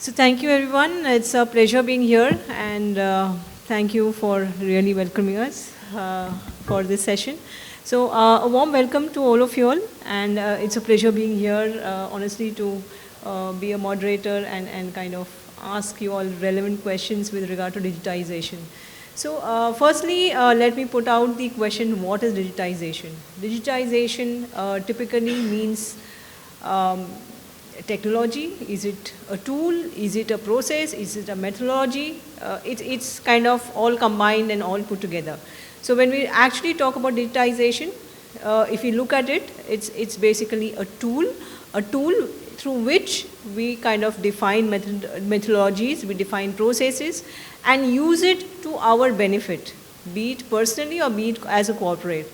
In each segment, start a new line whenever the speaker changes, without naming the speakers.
So thank you everyone. It's a pleasure being here and thank you for really welcoming us for this session. So a warm welcome to all of you all, and it's a pleasure being here, honestly, to be a moderator and kind of ask you all relevant questions with regard to digitization. So firstly, let me put out the question, what is digitization? Digitization typically means technology. Is it a tool? Is it a process? Is it a methodology? It's kind of all combined and all put together. So when we actually talk about digitization, if you look at it, it's basically a tool through which we kind of define methodologies, we define processes, and use it to our benefit, be it personally or be it as a corporate.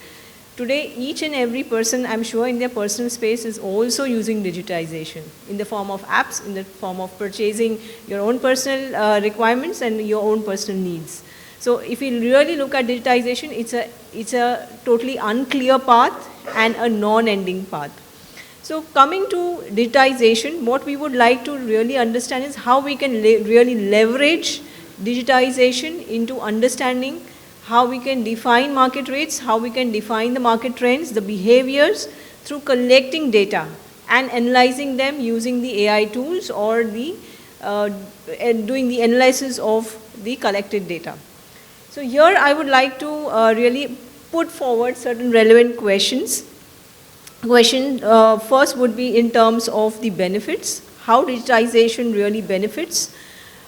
Today, each and every person, I'm sure, in their personal space is also using digitization in the form of apps, in the form of purchasing your own personal requirements and your own personal needs. So if you really look at digitization, it's a totally unclear path and a non-ending path. So coming to digitization, what we would like to really understand is how we can really leverage digitization into understanding how we can define market rates, how we can define the market trends, the behaviors through collecting data and analyzing them using the AI tools or the doing the analysis of the collected data. So here I would like to really put forward certain relevant questions. Question first would be in terms of the benefits, how digitization really benefits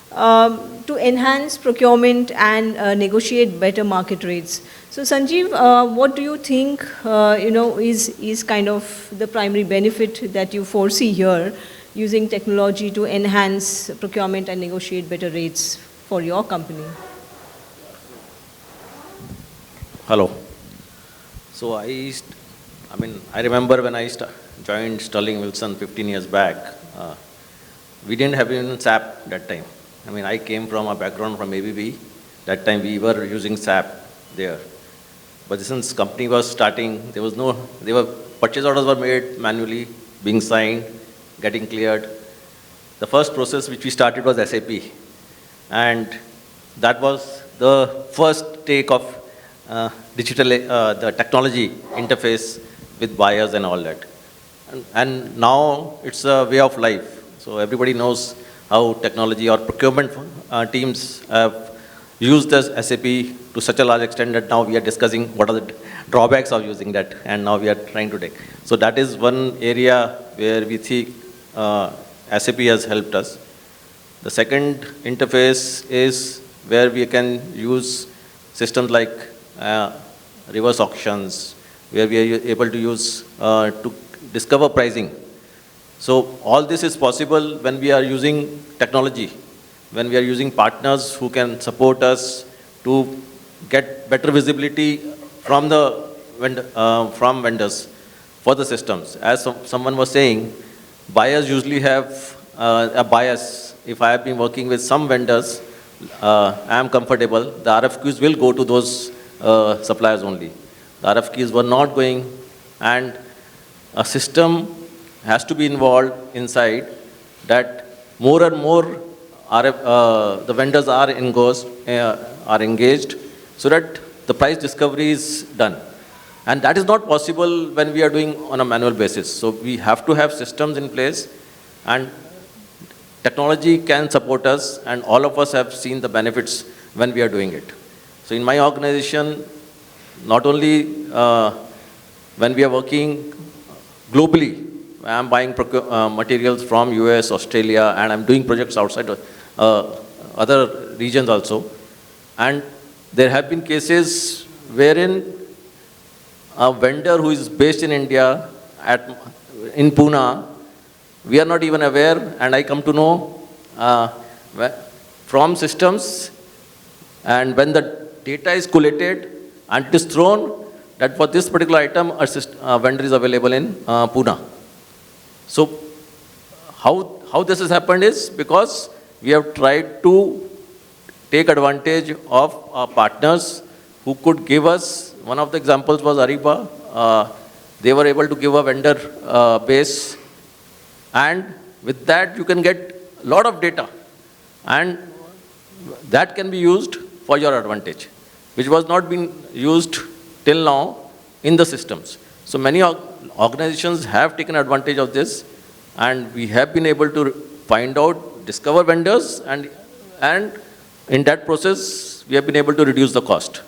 to enhance procurement and negotiate better market rates. So Sanjeev, what do you think is kind of the primary benefit that you foresee here using technology to enhance procurement and negotiate better rates for your company?
Hello. So I remember when I joined Sterling Wilson 15 years back, we didn't have even SAP that time. I came from a background from ABB. That time we were using SAP there. But since company was starting, purchase orders were made manually, being signed, getting cleared. The first process which we started was SAP. And that was the first take of the technology interface with buyers and all that. And now it's a way of life. So everybody knows how technology or procurement teams have used this SAP to such a large extent that now we are discussing what are the drawbacks of using that, and now we are trying to take. So that is one area where we think SAP has helped us. The second interface is where we can use systems like reverse auctions, where we are able to use to discover pricing. So all this is possible when we are using technology, when we are using partners who can support us to get better visibility from from vendors for the systems. As someone was saying, buyers usually have a bias. If I have been working with some vendors, I am comfortable, the RFQs will go to those suppliers only. The RFQs were not going, and a system has to be involved inside that more and more the vendors are engaged so that the price discovery is done. And that is not possible when we are doing on a manual basis. So we have to have systems in place, and technology can support us, and all of us have seen the benefits when we are doing it. So in my organization, not only when we are working globally, I am buying materials from US, Australia, and I'm doing projects outside other regions also. And there have been cases wherein a vendor who is based in India, in Pune, we are not even aware, and I come to know from systems, and when the data is collated and it is thrown, that for this particular item, a vendor is available in Pune. So how this has happened is because we have tried to take advantage of our partners who could give us, one of the examples was Ariba. They were able to give a vendor base, and with that you can get lot of data, and that can be used for your advantage, which was not being used till now in the systems. So many organizations have taken advantage of this, and we have been able to find out, discover vendors, and in that process, we have been able to reduce the cost.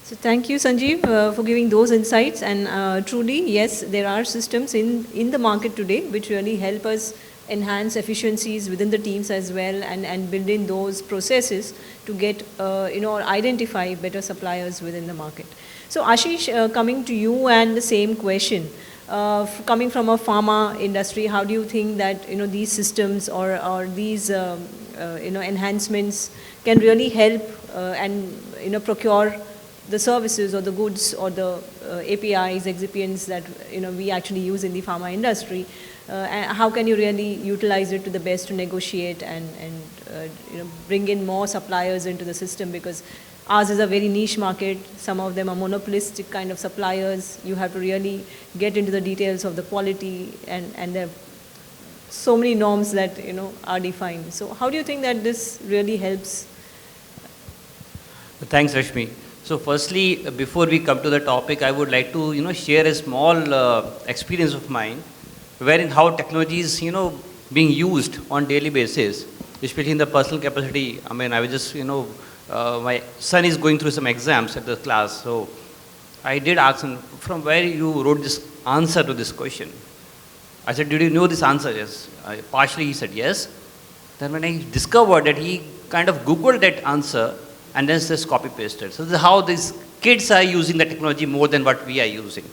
So thank you, Sanjeev, for giving those insights. And truly, yes, there are systems in the market today which really help us enhance efficiencies within the teams as well, and build in those processes to get, or identify better suppliers within the market. So Ashish, coming to you and the same question, coming from a pharma industry, how do you think that, these systems or these, enhancements can really help and, procure the services or the goods or the APIs, excipients that we actually use in the pharma industry? And how can you really utilize it to the best to negotiate and bring in more suppliers into the system? Because ours is a very niche market. Some of them are monopolistic kind of suppliers. You have to really get into the details of the quality, and there are so many norms that are defined. So how do you think that this really helps?
Thanks, Rashmi. So firstly, before we come to the topic, I would like to, share a small experience of mine, wherein how technology is, being used on daily basis, especially in the personal capacity. I mean, I was just, my son is going through some exams at the class, so I did ask him, from where you wrote this answer to this question? I said, did you know this answer? Yes. Partially he said yes. Then when I discovered that he kind of Googled that answer, and then just copy pasted. So this is how these kids are using the technology more than what we are using.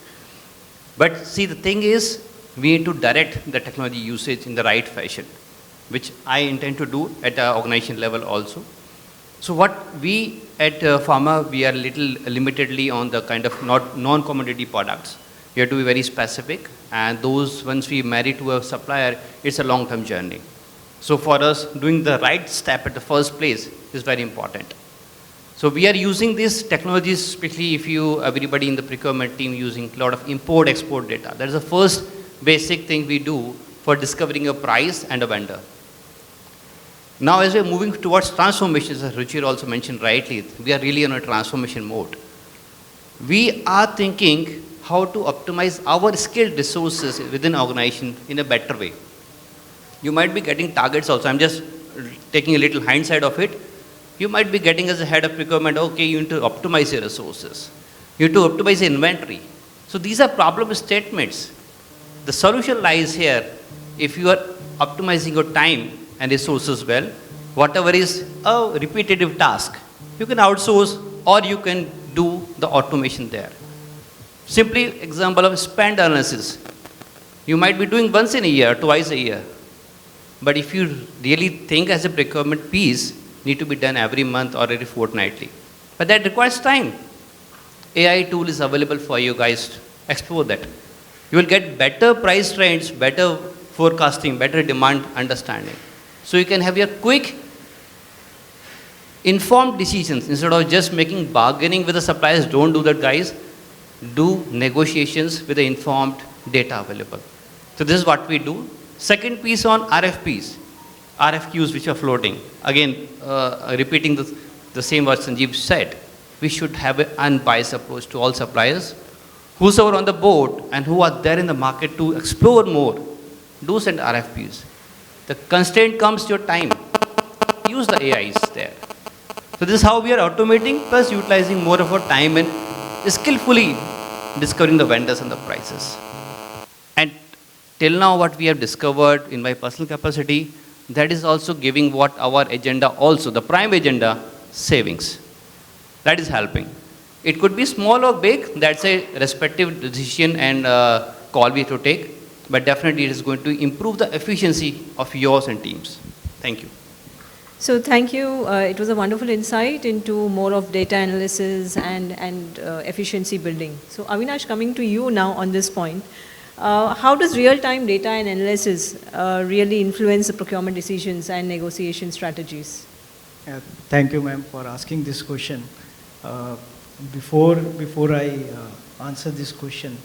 But see, the thing is, we need to direct the technology usage in the right fashion, which I intend to do at the organization level also. So what we at Pharma, we are little limitedly on the kind of non-commodity products. We have to be very specific, and those once we marry to a supplier, it's a long-term journey. So for us, doing the right step at the first place is very important. So we are using these technologies, especially if everybody in the procurement team using a lot of import-export data. That is the first basic thing we do for discovering a price and a vendor. Now as we are moving towards transformation, as Ruchir also mentioned rightly, we are really in a transformation mode. We are thinking how to optimize our skilled resources within organization in a better way. You might be getting targets also. I'm just taking a little hindsight of it. You might be getting as a head of procurement, okay, you need to optimize your resources. You need to optimize your inventory. So these are problem statements. The solution lies here. If you are optimizing your time and resources well, whatever is a repetitive task, you can outsource or you can do the automation there. Simply example of spend analysis. You might be doing once in a year, twice a year. But if you really think as a procurement piece, need to be done every month or every fortnightly. But that requires time. AI tool is available for you guys to explore that. You will get better price trends, better forecasting, better demand understanding. So you can have your quick, informed decisions instead of just making bargaining with the suppliers. Don't do that, guys. Do negotiations with the informed data available. So this is what we do. Second piece on RFPs. RFQs which are floating. Again, repeating the same what Sanjeev said, we should have an unbiased approach to all suppliers. Whosoever on the board and who are there in the market to explore more, do send RFPs. The constraint comes to your time. Use the AIs there. So this is how we are automating plus utilizing more of our time and skillfully discovering the vendors and the prices. And till now what we have discovered in my personal capacity, that is also giving what our agenda also, the prime agenda, savings. That is helping. It could be small or big, that's a respective decision and call we have to take, but definitely it is going to improve the efficiency of yours and teams. Thank you.
So thank you. It was a wonderful insight into more of data analysis and efficiency building. So Avinash, coming to you now on this point, how does real-time data and analysis really influence the procurement decisions and negotiation strategies?
Thank you, ma'am, for asking this question. Before I answer this question,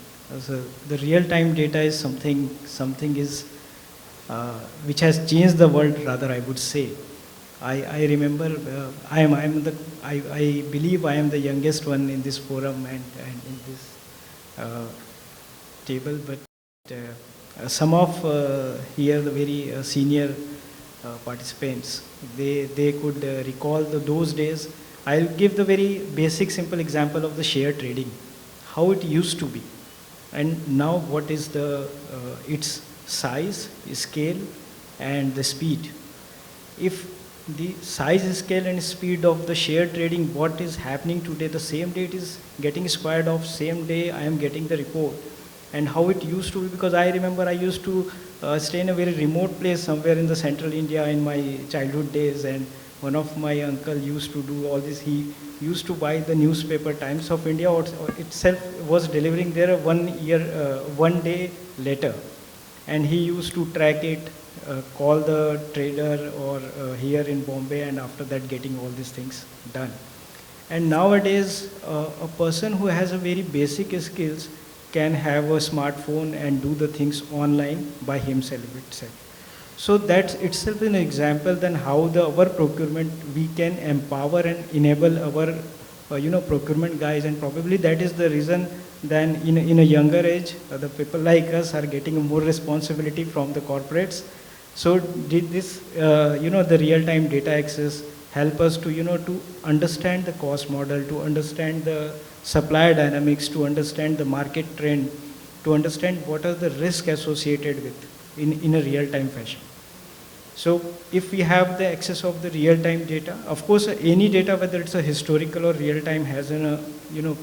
the real-time data is something is which has changed the world, rather, I would say. I remember, I believe I am the youngest one in this forum and in this table, but some of here the very senior participants, they could recall those days. I'll give the very basic, simple example of the share trading, how it used to be, and now what is the its size, scale, and the speed. If the size, scale, and speed of the share trading, what is happening today, the same day it is getting squared off, same day I am getting the report, and how it used to be, because I remember I used to stay in a very remote place somewhere in the central India in my childhood days, and one of my uncle used to do all this. He used to buy the newspaper Times of India, or itself was delivering there 1 day later, and he used to track it, call the trader or here in Bombay, and after that getting all these things done. And nowadays, a person who has a very basic skills can have a smartphone and do the things online by himself itself. So that's itself an example then how our procurement, we can empower and enable our procurement guys, and probably that is the reason then in a younger age, the people like us are getting more responsibility from the corporates. So did this, the real-time data access help us to, to understand the cost model, to understand the supplier dynamics, to understand the market trend, to understand what are the risks associated with in a real-time fashion. So if we have the access of the real-time data, of course, any data, whether it's a historical or real-time, has a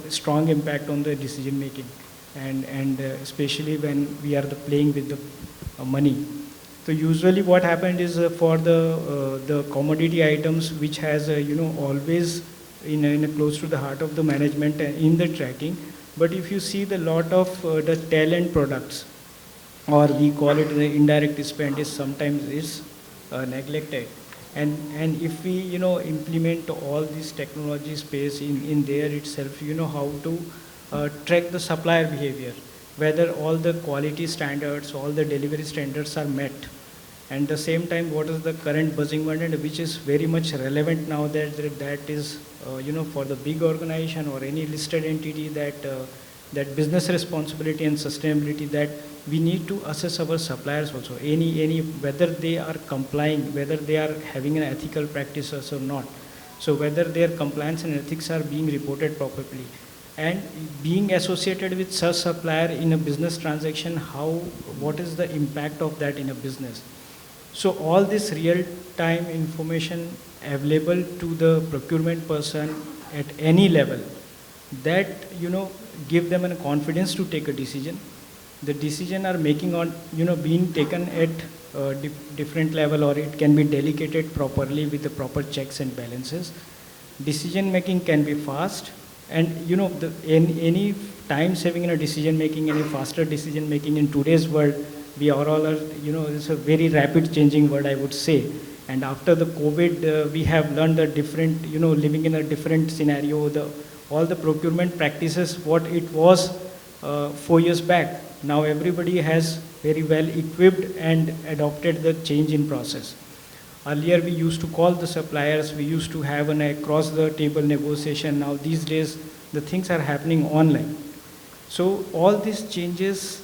strong impact on the decision making, and especially when we are playing with the money. So usually what happened is for the commodity items, which has always in close to the heart of the management and in the tracking. But if you see the lot of the talent products, or we call it the indirect spend, is sometimes is neglected. And if we implement all this technology space in there itself, how to track the supplier behavior, whether all the quality standards, all the delivery standards are met. And at the same time, what is the current buzzing word, and which is very much relevant now, that is for the big organization or any listed entity, that business responsibility and sustainability, that we need to assess our suppliers also, whether they are complying, whether they are having an ethical practices or not. So whether their compliance and ethics are being reported properly, and being associated with such supplier in a business transaction, what is the impact of that in a business. So all this real-time information available to the procurement person at any level, that give them a confidence to take a decision. The decision are making on being taken at different level, or it can be delegated properly with the proper checks and balances. Decision making can be fast, and any time saving in a decision making, any faster decision making in today's world. We are all it's a very rapid changing world, I would say. And after the COVID, we have learned a different, living in a different scenario. All the procurement practices, what it was 4 years back, now everybody has very well equipped and adopted the change in process. Earlier, we used to call the suppliers, we used to have an across the table negotiation. Now these days, the things are happening online. So all these changes,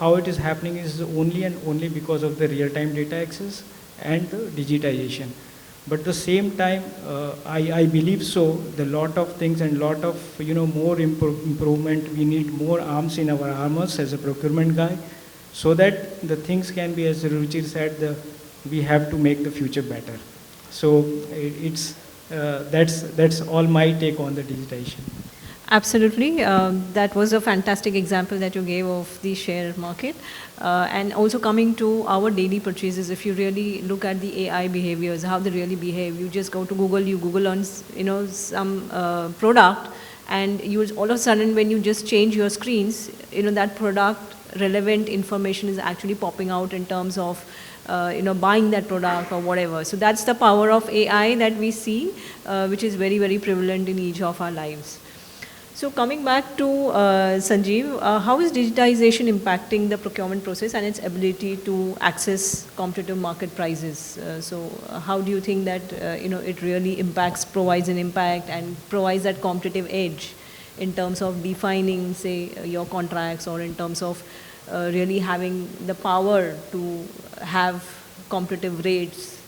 how it is happening is only and only because of the real-time data access and the digitization. But at the same time, I believe so, the lot of things and lot of, more improvement, we need more arms in our armors as a procurement guy, so that the things can be, as Ruchir said, we have to make the future better. So that's all my take on the digitization.
Absolutely. That was a fantastic example that you gave of the share market. And also coming to our daily purchases, if you really look at the AI behaviors, how they really behave, you just go to Google, you Google on some product, and you all of a sudden when you just change your screens, that product relevant information is actually popping out in terms of buying that product or whatever. So that's the power of AI that we see, which is very, very prevalent in each of our lives. So coming back to Sanjeev, how is digitization impacting the procurement process and its ability to access competitive market prices? How do you think that it really impacts, provides an impact and provides that competitive edge in terms of defining, say, your contracts, or in terms of really having the power to have competitive rates,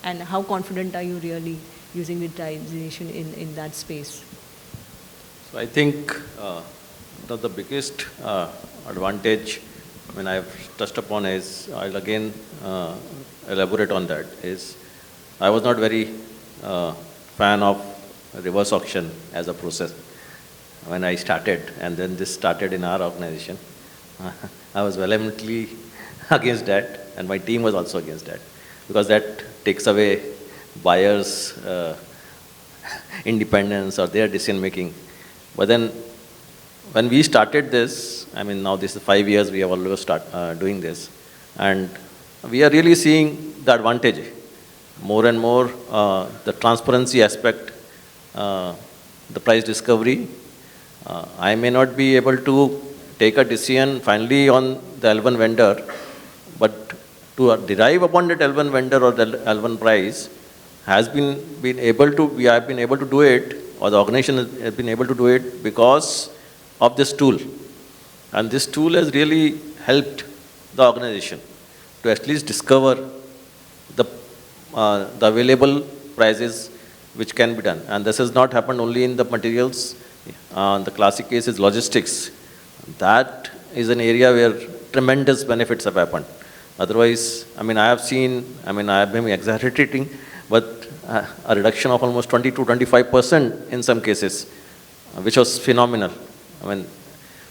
and how confident are you really using digitization in that space?
So I think the biggest advantage, I've touched upon is, I'll again elaborate on that, is I was not very fan of reverse auction as a process when I started, and then this started in our organization. I was vehemently against that, and my team was also against that, because that takes away buyers' independence or their decision making. But then when we started this, now this is 5 years we have always doing this, and we are really seeing the advantage. More and more, the transparency aspect, the price discovery. I may not be able to take a decision finally on the L1 vendor, but to derive upon that L1 vendor or the L1 price we have been able to do it, or the organization has been able to do it because of this tool. And this tool has really helped the organization to at least discover the available prices which can be done. And this has not happened only in the materials. The classic case is logistics. That is an area where tremendous benefits have happened. Otherwise, I have seen, I have been exaggerating, but a reduction of almost 20 to 25% in some cases, which was phenomenal.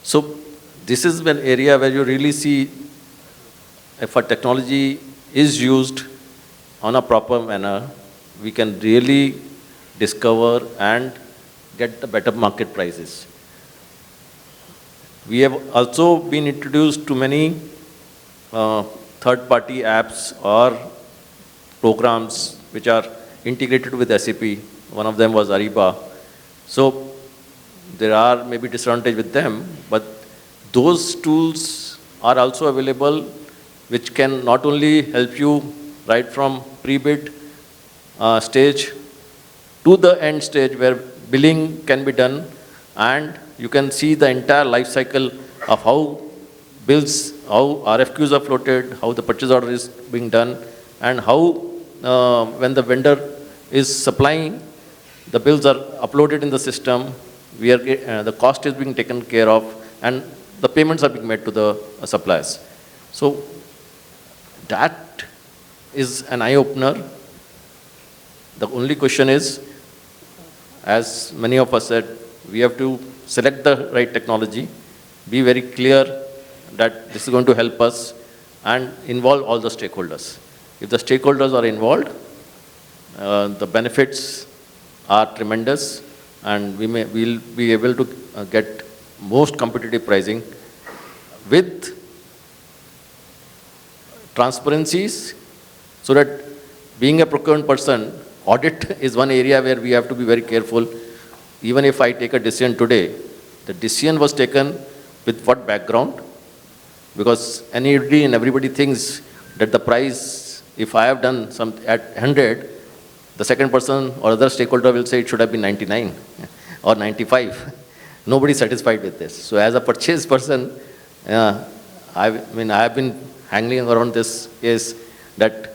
So this is an area where you really see if a technology is used on a proper manner, we can really discover and get the better market prices. We have also been introduced to many third-party apps or programs which are integrated with SAP. One of them was Ariba. So there are maybe disadvantages with them, but those tools are also available which can not only help you right from pre-bid stage to the end stage where billing can be done, and you can see the entire life cycle of how bills, how RFQs are floated, how the purchase order is being done, and how when the vendor is supplying, the bills are uploaded in the system, the cost is being taken care of, and the payments are being made to the suppliers. So that is an eye-opener. The only question is, as many of us said, we have to select the right technology, be very clear that this is going to help us, and involve all the stakeholders. If the stakeholders are involved, the benefits are tremendous, and we'll be able to get most competitive pricing with transparencies, so that being a procurement person, audit is one area where we have to be very careful. Even if I take a decision today, the decision was taken with what background? Because anybody and everybody thinks that the price, if I have done some at 100, the second person or other stakeholder will say it should have been 99 or 95. Nobody is satisfied with this. So as a purchase person, I have been hanging around this is that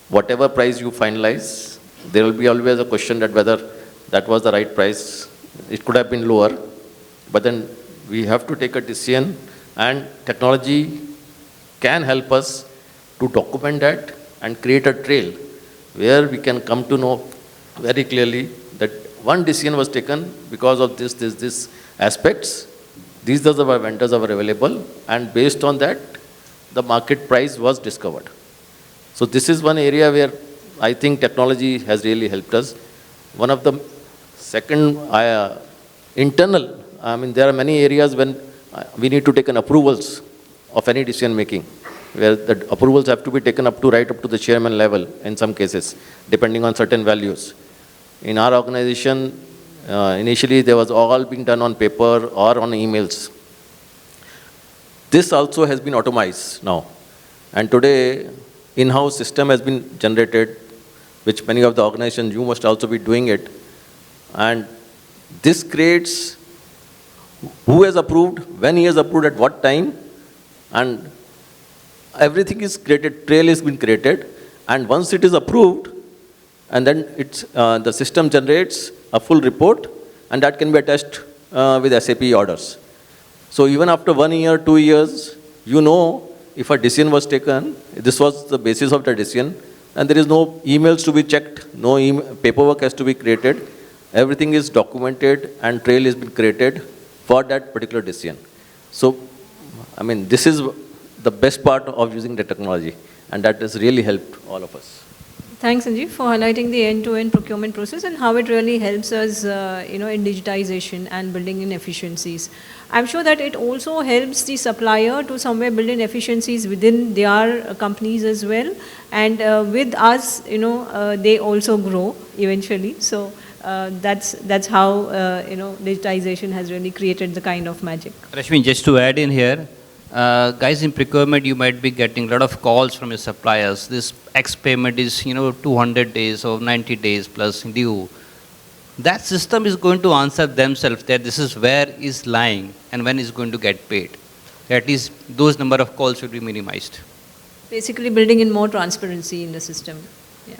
whatever price you finalize, there will be always a question that whether that was the right price. It could have been lower, but then we have to take a decision, and technology can help us to document that and create a trail where we can come to know very clearly that one decision was taken because of this aspects. These are the vendors that were available, and based on that, the market price was discovered. So this is one area where I think technology has really helped us. One of the second, internal, there are many areas when we need to take an approvals of any decision making, where the approvals have to be taken right up to the chairman level in some cases, depending on certain values. In our organization, Initially, they was all being done on paper or on emails. This also has been automated now. And today, in-house system has been generated, which many of the organizations, you must also be doing it. And this creates who has approved, when he has approved, at what time, and everything is created, trail has been created, and once it is approved, and then the system generates a full report, and that can be attached with SAP orders. So even after 1 year, 2 years, you know if a decision was taken, this was the basis of the decision, and there is no emails to be checked, no paperwork has to be created, everything is documented and trail has been created for that particular decision. So, I mean, this is the best part of using the technology, and that has really helped all of us.
Thanks, Sanjeev, for highlighting the end-to-end procurement process and how it really helps us, in digitization and building in efficiencies. I'm sure that it also helps the supplier to somewhere build in efficiencies within their companies as well. And with us, they also grow eventually. So that's how, digitization has really created the kind of magic.
Rashmi, just to add in here, guys in procurement, you might be getting a lot of calls from your suppliers. This X payment is, 200 days or 90 days plus due. That system is going to answer themselves that this is where is lying and when is going to get paid. At least those number of calls should be minimized.
Basically building in more transparency in the system. Yeah,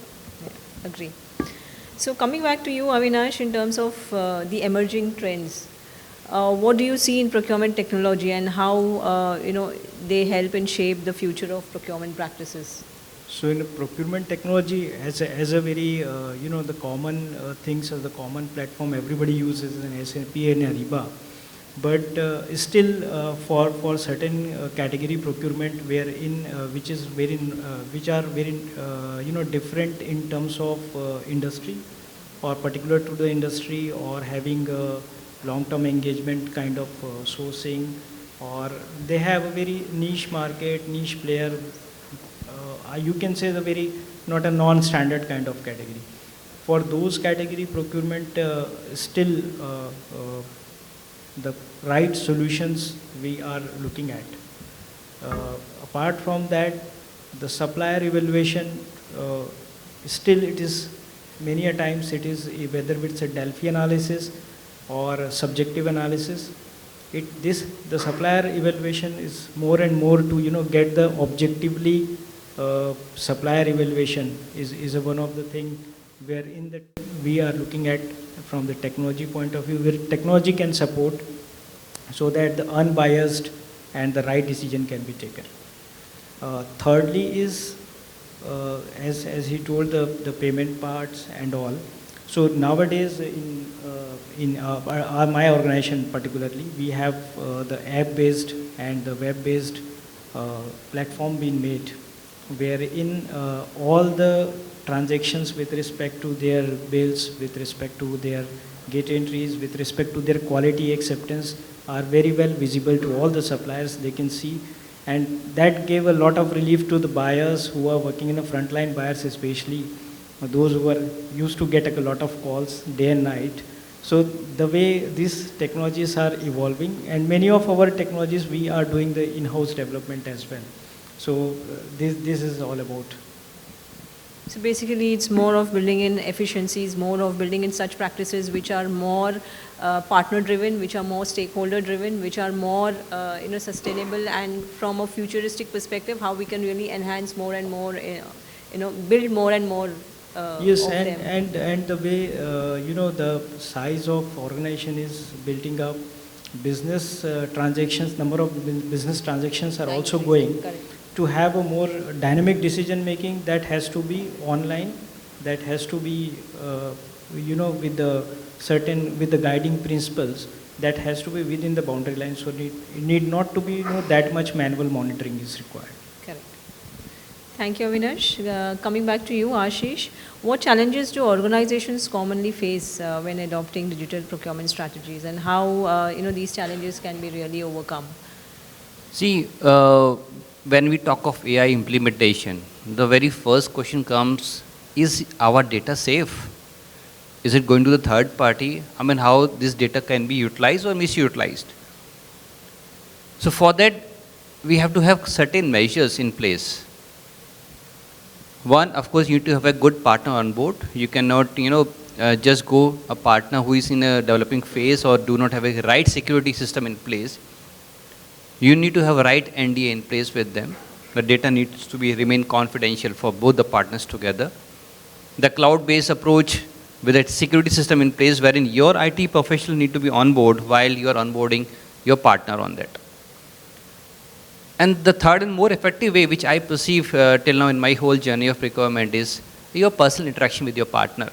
agree. So coming back to you, Avinash, in terms of the emerging trends, what do you see in procurement technology and how they help and shape the future of procurement practices?
So in procurement technology, as a very the common things or the common platform everybody uses is an SAP and Ariba, but still for certain category procurement wherein which are very different in terms of industry or particular to the industry or having long-term engagement kind of sourcing, or they have a very niche market, niche player. You can say the very not a non-standard kind of category. For those category procurement, still the right solutions we are looking at. Apart from that, the supplier evaluation, still it is many a times it is whether it's a Delphi analysis or subjective analysis. The supplier evaluation is more and more to get the objectively supplier evaluation is one of the thing wherein that we are looking at from the technology point of view, where technology can support so that the unbiased and the right decision can be taken. Thirdly is as he told the payment parts and all. So nowadays in my organization particularly, we have the app-based and the web-based platform being made, wherein all the transactions with respect to their bills, with respect to their gate entries, with respect to their quality acceptance are very well visible to all the suppliers. They can see, and that gave a lot of relief to the buyers who are working in the frontline buyers, especially those who are used to get a lot of calls day and night. So the way these technologies are evolving, and many of our technologies we are doing the in-house development as well. So this is all about.
So basically it's more of building in efficiencies, more of building in such practices which are more partner driven, which are more stakeholder driven, which are more sustainable, and from a futuristic perspective how we can really enhance more and more, build more and more
yes,
of
and
them.
and the way the size of organization is building up, business transactions, number of business transactions are also going.
Correct.
To have a more dynamic decision making, that has to be online, that has to be with the guiding principles, that has to be within the boundary line. So it need not to be that much manual monitoring is required.
Correct. Thank you, Avinash. Coming back to you, Ashish, what challenges do organizations commonly face when adopting digital procurement strategies, and how these challenges can be really overcome?
See, when we talk of AI implementation, the very first question comes, is our data safe? Is it going to the third party? I mean, how this data can be utilized or misutilized? So for that, we have to have certain measures in place. One, of course, you need to have a good partner on board. You cannot, just go a partner who is in a developing phase or do not have a right security system in place. You need to have a right NDA in place with them. The data needs to remain confidential for both the partners together. The cloud-based approach with a security system in place wherein your IT professional need to be on board while you are onboarding your partner on that. And the third and more effective way, which I perceive till now in my whole journey of procurement, is your personal interaction with your partner.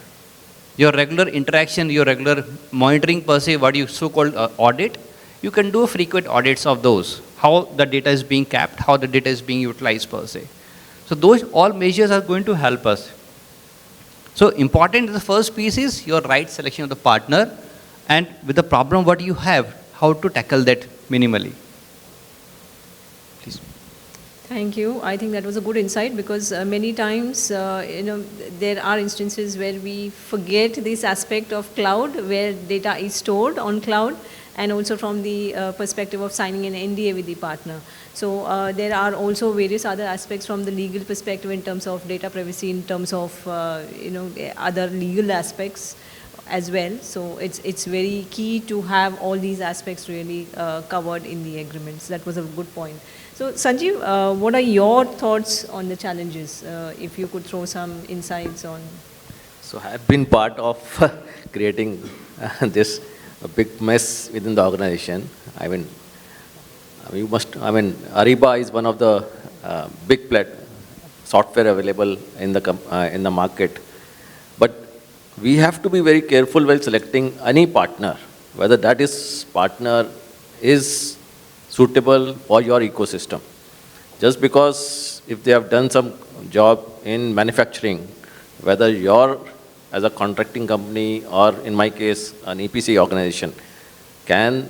Your regular interaction, your regular monitoring per se, what you so-called audit, you can do frequent audits of those, how the data is being kept, how the data is being utilized per se. So those all measures are going to help us. So important, the first piece is your right selection of the partner, and with the problem what you have, how to tackle that minimally. Please.
Thank you. I think that was a good insight, because many times, there are instances where we forget this aspect of cloud, where data is stored on cloud, and also from the perspective of signing an NDA with the partner. So there are also various other aspects from the legal perspective in terms of data privacy, in terms of other legal aspects as well. So it's very key to have all these aspects really covered in the agreements. That was a good point. So Sanjeev, what are your thoughts on the challenges? If you could throw some insights on.
So I have been part of creating this big mess within the organization. Ariba is one of the big software available in the market. But we have to be very careful while selecting any partner, whether that partner is suitable for your ecosystem. Just because if they have done some job in manufacturing, whether you're as a contracting company or in my case an EPC organization, can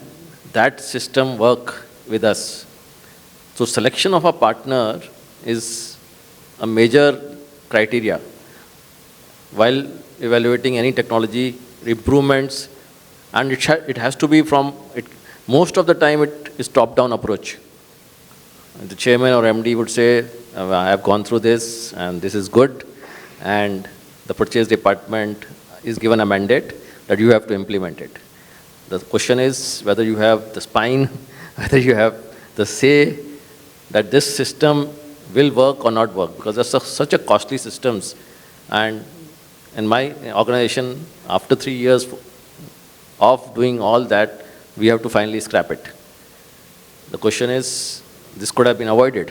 that system work with us? So selection of a partner is a major criteria. While evaluating any technology improvements, and it has to be most of the time it is top-down approach. The chairman or MD would say, I have gone through this and this is good, and the purchase department is given a mandate that you have to implement it. The question is whether you have the spine, whether you have the say that this system will work or not work, because there's such a costly systems. And in my organization, after 3 years of doing all that, we have to finally scrap it. The question is, this could have been avoided.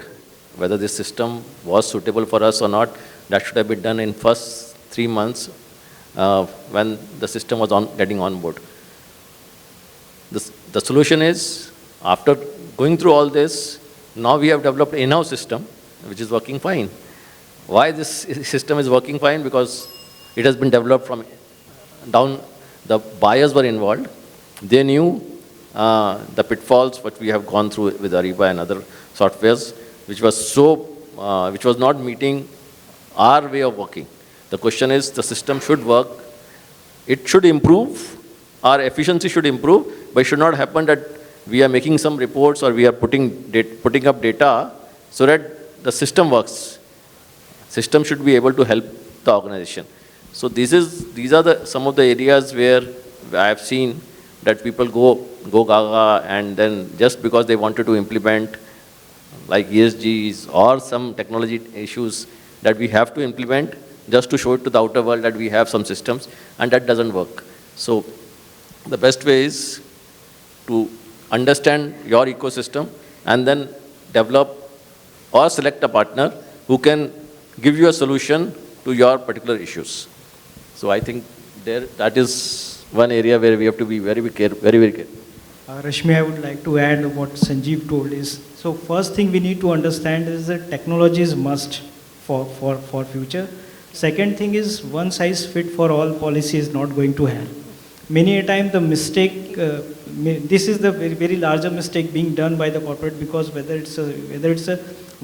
Whether this system was suitable for us or not, that should have been done in first 3 months when the system was getting on board. The solution is, after going through all this, now we have developed an in-house system which is working fine. Why this system is working fine? Because it has been developed from down. The buyers were involved. They knew the pitfalls what we have gone through with Ariba and other softwares, which was not meeting our way of working. The question is, the system should work. It should improve. Our efficiency should improve, but it should not happen that we are making some reports or we are putting up data so that the system works. System should be able to help the organization. So these are some of the areas where I have seen that people go gaga, and then just because they wanted to implement like ESGs or some technology issues that we have to implement just to show it to the outer world that we have some systems, and that doesn't work. So the best way is to understand your ecosystem and then develop or select a partner who can give you a solution to your particular issues. So I think that is one area where we have to be very, very careful.
Rashmi, I would like to add what Sanjeev told is, so first thing we need to understand is that technology is must for future. Second thing is, one size fit for all policy is not going to help. Many a time the mistake, this is the very, very larger mistake being done by the corporate, because whether it's a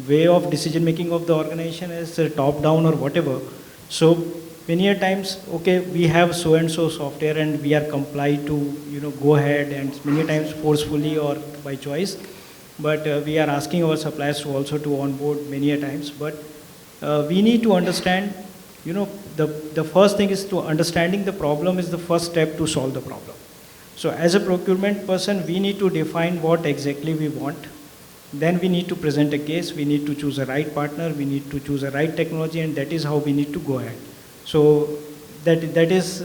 way of decision making of the organization is top down or whatever. So many a times, okay, we have so and so software and we are complied to, go ahead, and many times forcefully or by choice. But we are asking our suppliers to also to onboard many a times. But we need to understand, the first thing is to understanding the problem is the first step to solve the problem. So as a procurement person, we need to define what exactly we want. Then we need to present a case, we need to choose a right partner, we need to choose a right technology, and that is how we need to go ahead. So that is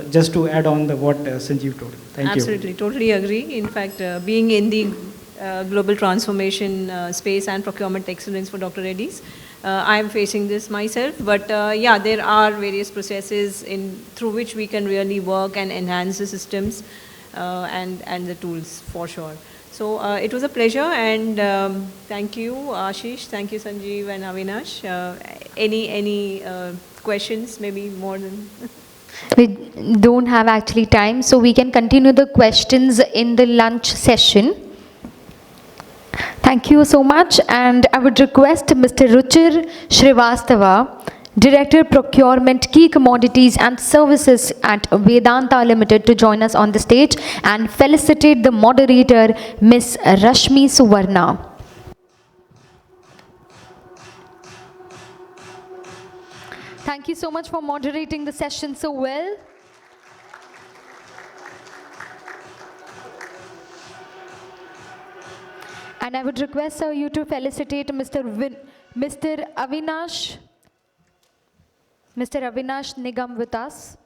just to add on what Sanjeev told. Thank you.
Absolutely, totally agree. In fact, being in the global transformation space and procurement excellence for Dr. Reddy's, I am facing this myself. But yeah, there are various processes through which we can really work and enhance the systems and the tools for sure. So it was a pleasure, and thank you, Ashish, thank you, Sanjeev and Avinash. Any questions, maybe more than...
We don't have actually time, so we can continue the questions in the lunch session. Thank you so much, and I would request Mr. Ruchir Srivastava, Director Procurement Key Commodities and Services at Vedanta Limited, to join us on the stage and felicitate the moderator, Ms. Rashmi Suvarna. Thank you so much for moderating the session so well. And I would request you to felicitate Mr. Avinash Nigam with us.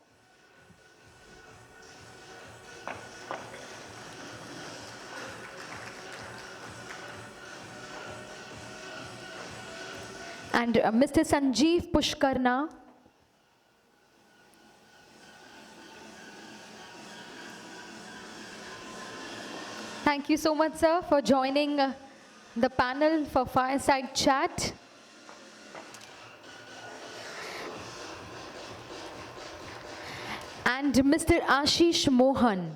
And Mr. Sanjeev Pushkarna. Thank you so much, sir, for joining the panel for Fireside Chat. And Mr. Ashish Mohan.